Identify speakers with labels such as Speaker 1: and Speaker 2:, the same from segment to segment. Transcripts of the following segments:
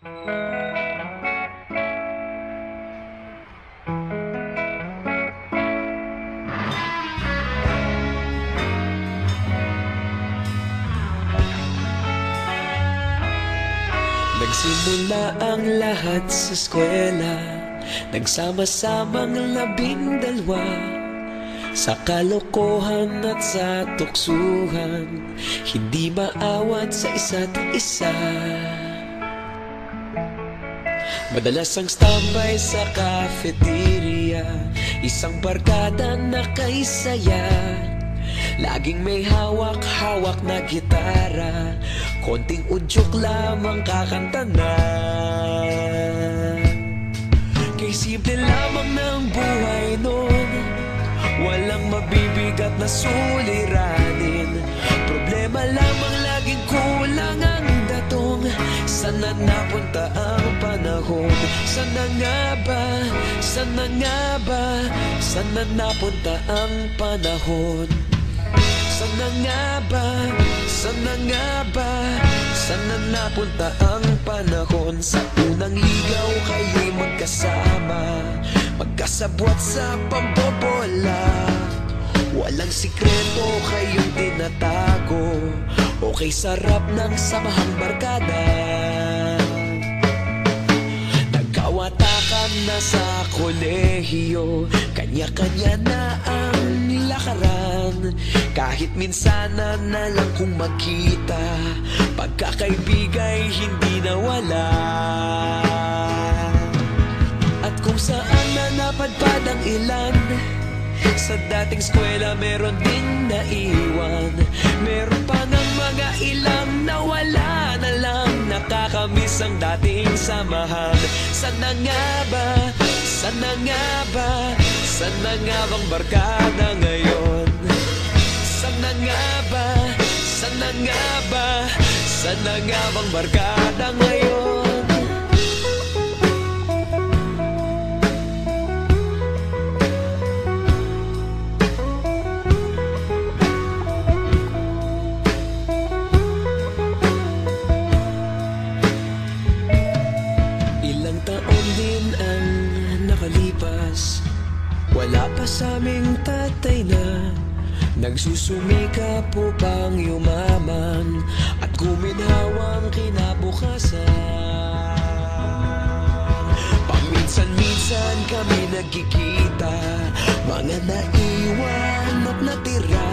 Speaker 1: Nagsimula ang lahat sa eskwela, nagsama-samang 12 sa kalokohan at sa tuksuhan, hindi maawat sa isa't isa. Madalas ang standby sa cafeteria, isang barkada na kaisaya, laging may hawak-hawak na gitara, konting udyok lamang kakanta na. Kay simple lamang ng buhay nun, walang mabibigat na suliranin, problema lamang laging kulang ang datong. Sana napunta ang panahon? Sana nga ba? Sana nga ba? Sana napunta ang panahon? Sana nga ba? Sana nga ba? Sana napunta ang panahon? Sa unang ligaw kayo'y magkasama, magkasabwat sa pambobola, walang sikreto kayong tinatago, okay sarap ng samahang barkada. Nagkawatakan na sa kolehiyo, kanya-kanya na ang nilakaran, kahit minsanan na lang kung magkita, pagkakaibigay hindi nawala. At kung saan na napadpad ang ilan, sa dating eskwela meron din naiwan, meron pa ng mga ilang nawala na lang, nakakamiss ang dating samahan. Sana nga ba? Sana nga ba? Sana nga bang barkada ngayon? Sana nga ba? Sana nga ba? Sana nga bang barkada ngayon? Ilang taon din ang nakalipas, wala pa sa aming tatay na nagsusumikap upang yumaman at guminhawang kinabukasan. Paminsan-minsan kami nagkikita, mga naiwan at natira,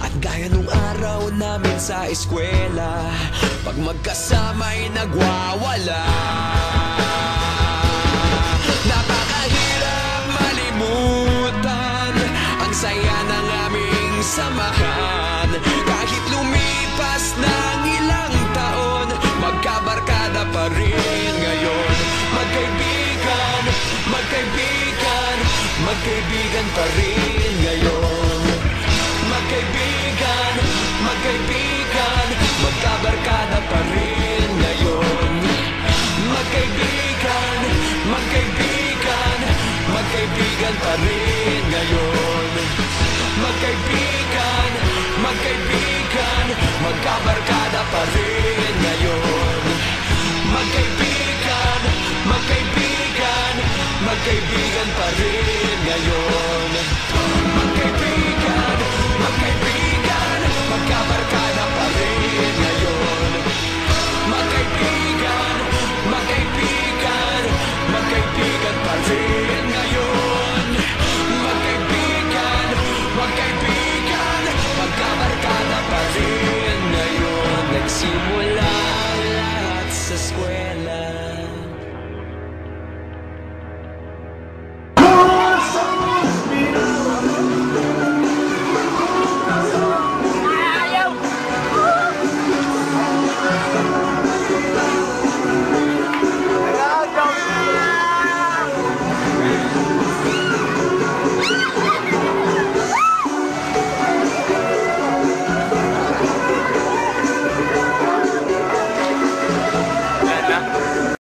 Speaker 1: at gaya nung araw namin sa eskwela, pag magkasama'y nagwawala. Napakahirap malimutan ang saya ng aming samahan, kahit lumipas ng ilang taon, magkabarkada pa rin ngayon. Magkaibigan, magkaibigan, magkaibigan pa rin